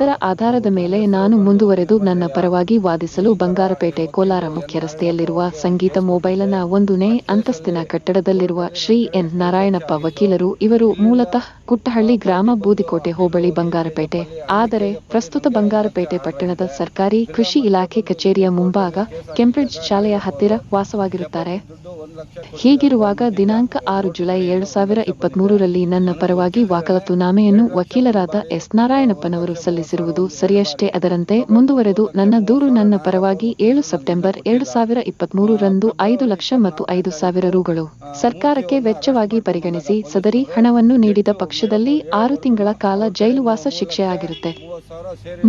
ಅದರ ಆಧಾರದ ಮೇಲೆ ನಾನು ಮುಂದುವರೆದು ನನ್ನ ಪರವಾಗಿ ವಾದಿಸಲು ಬಂಗಾರಪೇಟೆ ಕೋಲಾರ ಮುಖ್ಯ ರಸ್ತೆಯಲ್ಲಿರುವ ಸಂಗೀತ ಮೊಬೈಲ್ನ 1ನೇ ಅಂತಸ್ತಿನ ಕಟ್ಟಡದಲ್ಲಿರುವ ಶ್ರೀ ಎನ್ ನಾರಾಯಣಪ್ಪ ವಕೀಲರು. ಇವರು ಮೂಲತಃ ಕುಟ್ಟಹಳ್ಳಿ ಗ್ರಾಮ, ಬೂದಿಕೋಟೆ ಹೋಬಳಿ, ಬಂಗಾರಪೇಟೆ. ಆದರೆ ಪ್ರಸ್ತುತ ಬಂಗಾರಪೇಟೆ ಪಟ್ಟಣದ ಸರ್ಕಾರಿ ಕೃಷಿ ಇಲಾಖೆ ಕಚೇರಿಯ ಮುಂಭಾಗ ಕೆಂಬ್ರಿಡ್ಜ್ ಶಾಲೆಯ ಹತ್ತಿರ ವಾಸವಾಗಿರುತ್ತಾರೆ. ಹೀಗಿರುವಾಗ ದಿನಾಂಕ 6 ಜುಲೈ 2023ರಲ್ಲಿ ನನ್ನ ಪರವಾಗಿ ವಕಾಲತುನಾಮೆಯನ್ನು ವಕೀಲರಾದ ಎಸ್ ನಾರಾಯಣಪ್ಪನವರು ಸಲ್ಲಿಸಿರುವುದು ಸರಿಯಷ್ಟೇ. ಅದರಂತೆ ಮುಂದುವರೆದು ನನ್ನ ದೂರು ನನ್ನ ಪರವಾಗಿ 7 ಸೆಪ್ಟೆಂಬರ್ 2023ರಂದು 5 ಲಕ್ಷ ಮತ್ತು 5,000 ರುಗಳು ಸರ್ಕಾರಕ್ಕೆ ವೆಚ್ಚವಾಗಿ ಪರಿಗಣಿಸಿ ಸದರಿ ಹಣವನ್ನು ನೀಡಿದ ಪಕ್ಷದಲ್ಲಿ 6 ತಿಂಗಳ ಕಾಲ ಜೈಲುವಾಸ ಶಿಕ್ಷೆಯಾಗಿರುತ್ತೆ.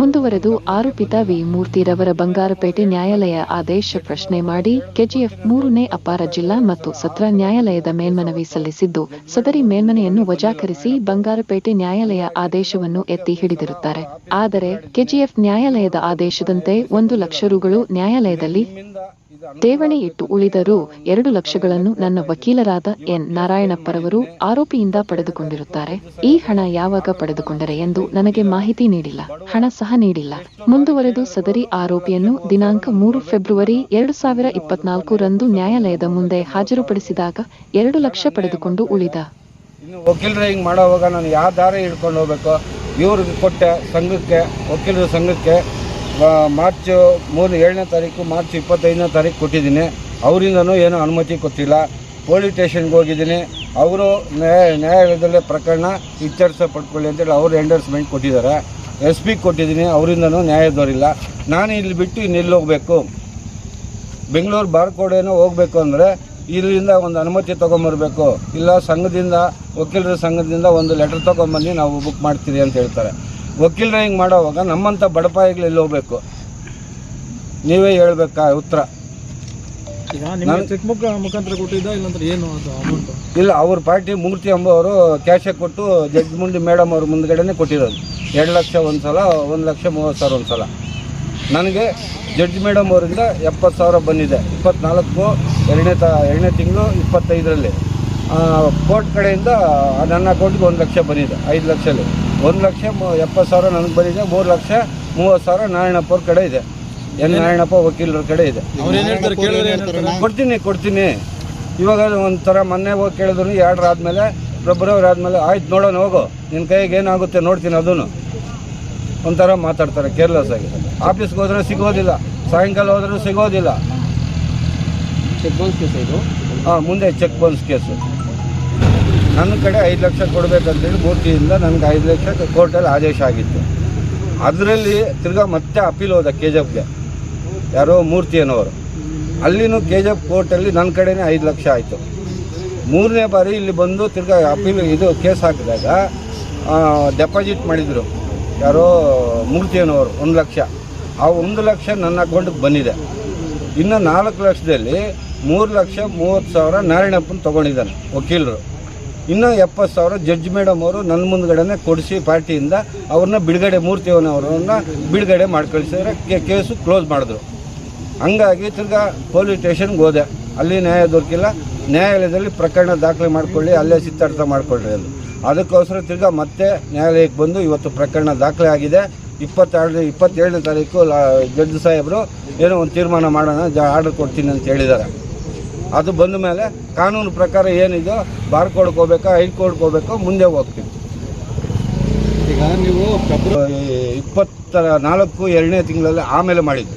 ಮುಂದುವರೆದು ಆರೋಪಿತ ವಿ. ಮೂರ್ತಿರವರ ಬಂಗಾರಪೇಟೆ ನ್ಯಾಯಾಲಯ ಆದೇಶ ಪ್ರಶ್ನೆ ಮಾಡಿ ಕೆಜಿಎಫ್ 3ನೇ ಅಪಾರ ಜಿಲ್ಲಾ ಮತ್ತು ಸತ್ರ ನ್ಯಾಯಾಲಯದ ಮೇಲ್ಮನವಿ ಸಲ್ಲಿಸಿದ್ದು, ಸದರಿ ಮೇಲ್ಮನೆಯನ್ನು ವಜಾಕರಿಸಿ ಬಂಗಾರಪೇಟೆ ನ್ಯಾಯಾಲಯ ಆದೇಶವನ್ನು ಎತ್ತಿ ಹಿಡಿದಿರುತ್ತಾರೆ. ಆದರೆ ಕೆಜಿಎಫ್ ನ್ಯಾಯಾಲಯದ ಆದೇಶದಂತೆ 1 ಲಕ್ಷ ರುಗಳು ನ್ಯಾಯಾಲಯದಲ್ಲಿ ಠೇವಣಿ ಇಟ್ಟು ಉಳಿದ ರು. 2 ಲಕ್ಷಗಳನ್ನು ನನ್ನ ವಕೀಲರಾದ ಎನ್ ನಾರಾಯಣಪ್ಪರವರು ಆರೋಪಿಯಿಂದ ಪಡೆದುಕೊಂಡಿರುತ್ತಾರೆ. ಈ ಹಣ ಯಾವಾಗ ಪಡೆದುಕೊಂಡರೆ ಎಂದು ನನಗೆ ಮಾಹಿತಿ ನೀಡಿಲ್ಲ, ಹಣ ಸಹ ನೀಡಿಲ್ಲ. ಮುಂದುವರೆದು ಸದರಿ ಆರೋಪಿಯನ್ನು ದಿನಾಂಕ 3 ಫೆಬ್ರವರಿ 2024ರಂದು ನ್ಯಾಯಾಲಯದ ಮುಂದೆ ಹಾಜರುಪಡಿಸಿದಾಗ 2 ಲಕ್ಷ ಪಡೆದುಕೊಂಡು ಉಳಿದ ವಕೀಲರು ಹಿಂಗೆ ಮಾಡೋವಾಗ ನಾನು ಯಾವ ದಾರಿ ಹಿಡ್ಕೊಂಡು ಹೋಗ್ಬೇಕು? ಇವ್ರಿಗೆ ಕೊಟ್ಟೆ ಸಂಘಕ್ಕೆ, ವಕೀಲರ ಸಂಘಕ್ಕೆ ಮಾರ್ಚ್ 7ನೇ ತಾರೀಕು, ಮಾರ್ಚ್ 25ನೇ ತಾರೀಕು ಕೊಟ್ಟಿದ್ದೀನಿ. ಅವರಿಂದನೂ ಏನೂ ಅನುಮತಿ ಕೊಟ್ಟಿಲ್ಲ. ಪೊಲೀಸ್ ಸ್ಟೇಷನ್ಗೆ ಹೋಗಿದ್ದೀನಿ. ಅವರು ನ್ಯಾಯಾಲಯದಲ್ಲೇ ಪ್ರಕರಣ ಇತ್ಯರ್ಥ ಪಡ್ಕೊಳ್ಳಿ ಅಂತೇಳಿ ಅವರು ಎಂಡರ್ಸ್ಮೆಂಟ್ ಕೊಟ್ಟಿದ್ದಾರೆ. SP ಕೊಟ್ಟಿದ್ದೀನಿ, ಅವರಿಂದನೂ ನ್ಯಾಯ ದೊರಿಲ್ಲ. ನಾನು ಇಲ್ಲಿ ಬಿಟ್ಟು ಇನ್ನೆಲ್ಲಿ ಹೋಗಬೇಕು? ಬೆಂಗಳೂರು ಬಾರ್ಕೋಡೇನೋ ಹೋಗಬೇಕು ಅಂದರೆ ಇಲ್ಲಿಂದ ಒಂದು ಅನುಮತಿ ತೊಗೊಂಬರ್ಬೇಕು, ಇಲ್ಲ ಸಂಘದಿಂದ, ವಕೀಲರ ಸಂಘದಿಂದ ಒಂದು ಲೆಟರ್ ತೊಗೊಂಬನ್ನಿ, ನಾವು ಬುಕ್ ಮಾಡ್ತೀರಿ ಅಂತ ಹೇಳ್ತಾರೆ. ವಕೀಲರು ಹಿಂಗೆ ಮಾಡೋವಾಗ ನಮ್ಮಂಥ ಬಡಪಾಯಿಗಳು ಎಲ್ಲಿ ಹೋಗ್ಬೇಕು? ನೀವೇ ಹೇಳ್ಬೇಕಾ ಉತ್ತರ? ಚೆಕ್ ಬುಕ್ ಮುಖಾಂತರ ಕೊಟ್ಟಿದ್ದ ಇಲ್ಲಾಂದ್ರೆ ಏನು ಅದು ಅಮೌಂಟ್? ಇಲ್ಲ, ಅವ್ರ ಪಾರ್ಟಿ ಮೂರ್ತಿ ಎಂಬವರು ಕ್ಯಾಶೇ ಕೊಟ್ಟು ಜಡ್ಜ್ ಮುಂದೆ ಮೇಡಮ್ ಅವ್ರ ಮುಂದ್ಗಡೆನೇ ಕೊಟ್ಟಿರೋದು. 2 ಲಕ್ಷ ಒಂದು ಸಲ, 1,30,000 ಒಂದು ಸಲ. ನನಗೆ ಜಡ್ಜ್ ಮೇಡಮ್ ಅವರಿಂದ 70,000 ಬಂದಿದೆ. 24 ಎರಡನೇ ತಿಂಗಳು 25ರಲ್ಲಿ. ಕೋರ್ಟ್ ಕಡೆಯಿಂದ ನನ್ನ ಅಕೌಂಟ್ಗೆ 1 ಲಕ್ಷ ಬಂದಿದೆ. 5 ಲಕ್ಷದಲ್ಲಿ 1,70,000 ನನಗೆ ಬಂದಿದೆ. 3,30,000 ನಾರಾಯಣಪ್ಪ ಅವ್ರ ಕಡೆ ಇದೆ. ಎನ್ ನಾರಾಯಣಪ್ಪ ವಕೀಲರ ಕಡೆ ಇದೆ. ಕೊಡ್ತೀನಿ. ಇವಾಗ ಒಂಥರ ಮೊನ್ನೆ ಹೋಗಿ ಕೇಳಿದ್ರು, 2 ಆದಮೇಲೆ ಫೆಬ್ರವರಿ ಆದಮೇಲೆ ಆಯ್ತು ನೋಡೋಣ ಹೋಗು, ನಿನ್ನ ಕೈಗೆ ಏನಾಗುತ್ತೆ ನೋಡ್ತೀನಿ, ಅದನ್ನು ಒಂಥರ ಮಾತಾಡ್ತಾರೆ ಕೇರ್ಲೆಸ್ ಆಗಿ. ಆಫೀಸ್ಗೆ ಹೋದ್ರೆ ಸಿಗೋದಿಲ್ಲ, ಸಾಯಂಕಾಲ ಹೋದ್ರೂ ಸಿಗೋದಿಲ್ಲ. ಚೆಕ್ ಬೌನ್ಸ್ ಕೇಸ್ ಇದು. ಮುಂದೆ ಚೆಕ್ ಬೌನ್ಸ್ ಕೇಸು. ನನ್ನ ಕಡೆ 5 ಲಕ್ಷ ಕೊಡಬೇಕಂತೇಳಿ ಮೂರ್ತಿಯಿಂದ ನನಗೆ 5 ಲಕ್ಷ ಕೋರ್ಟಲ್ಲಿ ಆದೇಶ ಆಗಿತ್ತು. ಅದರಲ್ಲಿ ತಿರ್ಗಾ ಮತ್ತೆ ಅಪೀಲ್ ಹೋದ ಕೆಜಿಎಫ್ಗೆ, ಯಾರೋ ಮೂರ್ತಿ ಅನ್ನೋರು. ಅಲ್ಲಿನೂ ಕೆಜಿಎಫ್ ಕೋರ್ಟಲ್ಲಿ ನನ್ನ ಕಡೆನೇ 5 ಲಕ್ಷ ಆಯಿತು. 3ನೇ ಬಾರಿ ಇಲ್ಲಿ ಬಂದು ತಿರ್ಗಾ ಅಪೀಲ್ ಇದು ಕೇಸ್ ಹಾಕಿದಾಗ ಡೆಪಾಸಿಟ್ ಮಾಡಿದರು ಯಾರೋ ಮೂರ್ತಿ ಅನ್ನೋರು 1 ಲಕ್ಷ. ಆ 1 ಲಕ್ಷ ನನ್ನ ಅಕೌಂಟಿಗೆ ಬಂದಿದೆ. ಇನ್ನು 4 ಲಕ್ಷದಲ್ಲಿ 3,30,000 ನಾರಾಯಣಪ್ಪನ ತೊಗೊಂಡಿದ್ದಾನೆ ವಕೀಲರು. ಇನ್ನೂ 70,000 ಜಡ್ಜ್ ಮೇಡಮ್ ಅವರು ನನ್ನ ಮುಂದ್ಗಡೆನೇ ಕೊಡಿಸಿ ಪಾರ್ಟಿಯಿಂದ ಅವ್ರನ್ನ ಬಿಡುಗಡೆ, ಮೂರ್ತಿಯವನವ್ರನ್ನ ಬಿಡುಗಡೆ ಮಾಡಿ ಕಳಿಸಿದ್ರೆ ಕೇಸು ಕ್ಲೋಸ್ ಮಾಡಿದ್ರು. ಹಂಗಾಗಿ ತಿರ್ಗಾ ಪೊಲೀಸ್ ಸ್ಟೇಷನ್ಗೆ ಹೋದೆ. ಅಲ್ಲಿ ನ್ಯಾಯ ದೊರಕಿಲ್ಲ. ನ್ಯಾಯಾಲಯದಲ್ಲಿ ಪ್ರಕರಣ ದಾಖಲೆ ಮಾಡಿಕೊಳ್ಳಿ, ಅಲ್ಲೇ ಸಿದ್ಧಾರ್ಥ ಮಾಡಿಕೊಳ್ಳ್ರಿ ಅದು. ಅದಕ್ಕೋಸ್ಕರ ತಿರ್ಗಾ ಮತ್ತೆ ನ್ಯಾಯಾಲಯಕ್ಕೆ ಬಂದು ಇವತ್ತು ಪ್ರಕರಣ ದಾಖಲೆ ಆಗಿದೆ. 27ನೇ ತಾರೀಕು ಜಡ್ಜ್ ಸಾಹೇಬರು ಏನೋ ಒಂದು ತೀರ್ಮಾನ ಮಾಡೋಣ, ಆರ್ಡರ್ ಕೊಡ್ತೀನಿ ಅಂತ ಹೇಳಿದ್ದಾರೆ. ಅದು ಬಂದ ಮೇಲೆ ಕಾನೂನು ಪ್ರಕಾರ ಏನಿದೆಯೋ ಬಾರ್ಕೋಡ್ಗೆ ಹೋಗ್ಬೇಕಾ, ಹೈಕೋರ್ಟ್ಗೆ ಹೋಗ್ಬೇಕೋ ಮುಂದೆ ಹೋಗ್ತೀವಿ. ಈಗ ನೀವು ಫೆಬ್ರವರಿ 24 2ನೇ ತಿಂಗಳಲ್ಲಿ ಆಮೇಲೆ ಮಾಡಿದ್ದು.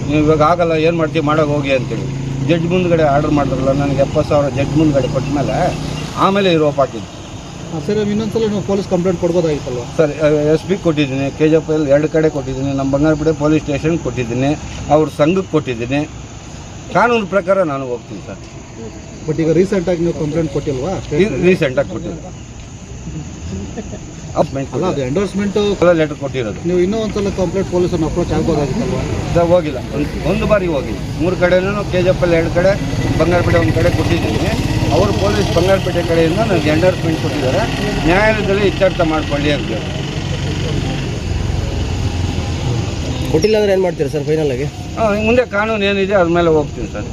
ನೀವು ಇವಾಗ ಆಗಲ್ಲ, ಏನು ಮಾಡ್ತೀವಿ, ಮಾಡೋಕೆ ಹೋಗಿ ಅಂತೇಳಿ ಜಡ್ಜ್ ಮುಂದ್ಗಡೆ ಆರ್ಡರ್ ಮಾಡಿದ್ರಲ್ಲ, ನನಗೆ 70,000 ಜಡ್ಜ್ ಮುಂದ್ಗಡೆ ಕೊಟ್ಟ ಮೇಲೆ ಆಮೇಲೆ ರೋಪ್ ಹಾಕಿದ್ದು. ಸರ್, ಇನ್ನೊಂದ್ಸಲ ನಾವು ಪೊಲೀಸ್ ಕಂಪ್ಲೇಂಟ್ ಕೊಡ್ಬೋದಾಗಿತ್ತಲ್ವ? ಸರ್, SP ಕೊಟ್ಟಿದ್ದೀನಿ, KGF 2 ಕಡೆ ಕೊಟ್ಟಿದ್ದೀನಿ, ನಮ್ಮ ಬಂಗಾರಪೇಟೆ ಪೊಲೀಸ್ ಸ್ಟೇಷನ್ಗೆ ಕೊಟ್ಟಿದ್ದೀನಿ, ಅವ್ರ ಸಂಘಕ್ಕೆ ಕೊಟ್ಟಿದ್ದೀನಿ. ಕಾನೂನು ಪ್ರಕಾರ ನಾನು ಹೋಗ್ತೀನಿ ಸರ್. ಬಟ್ ಈಗ ರೀಸೆಂಟಾಗಿ ನೀವು ಕಂಪ್ಲೇಂಟ್ ಕೊಟ್ಟಿಲ್ವಾ? ರೀಸೆಂಟಾಗಿ ಕೊಟ್ಟಿದ್ದೀನಿ. ಅಲ್ಲ, ಅದು ಎಂಡೋರ್ಸ್ಮೆಂಟ್ ಲೆಟರ್ ಕೊಟ್ಟಿರೋದು. ನೀವು ಇನ್ನೂ ಒಂದ್ಸಲ ಕಂಪ್ಲೇಂಟ್ ಪೊಲೀಸನ್ನು ಅಪ್ರೋಚ್ ಆಗ್ಬೋದಾಗಿತ್ತಲ್ವಾ? ಸರ್, ಹೋಗಿಲ್ಲ. ಒಂದು ಬಾರಿ ಹೋಗಿ 3 ಕಡೆನೂ KGF 2 ಕಡೆ, ಬಂಗಾರಪೇಟೆ 1 ಕಡೆ ಕೊಟ್ಟಿದ್ದೀನಿ. ಅವರು ಪೊಲೀಸ್ ಬಂಗಾರಪೇಟೆ ಕಡೆಯಿಂದ ನನಗೆ ಎಂಡೋರ್ಸ್ಮೆಂಟ್ ಕೊಟ್ಟಿದ್ದಾರೆ. ನ್ಯಾಯಾಲಯದಲ್ಲಿ ಇತ್ಯರ್ಥ ಮಾಡಿಕೊಳ್ಳಿ ಅಂತ ಹೇಳಿ. ಕೊಟ್ಟಿಲ್ಲ ಅಂದರೆ ಏನು ಮಾಡ್ತೀರಾ ಸರ್ ಫೈನಲ್ ಆಗಿ? ಮುಂದೆ ಕಾನೂನು ಏನಿದೆ ಅದ್ರ ಮೇಲೆ ಹೋಗ್ತೀನಿ ಸರ್.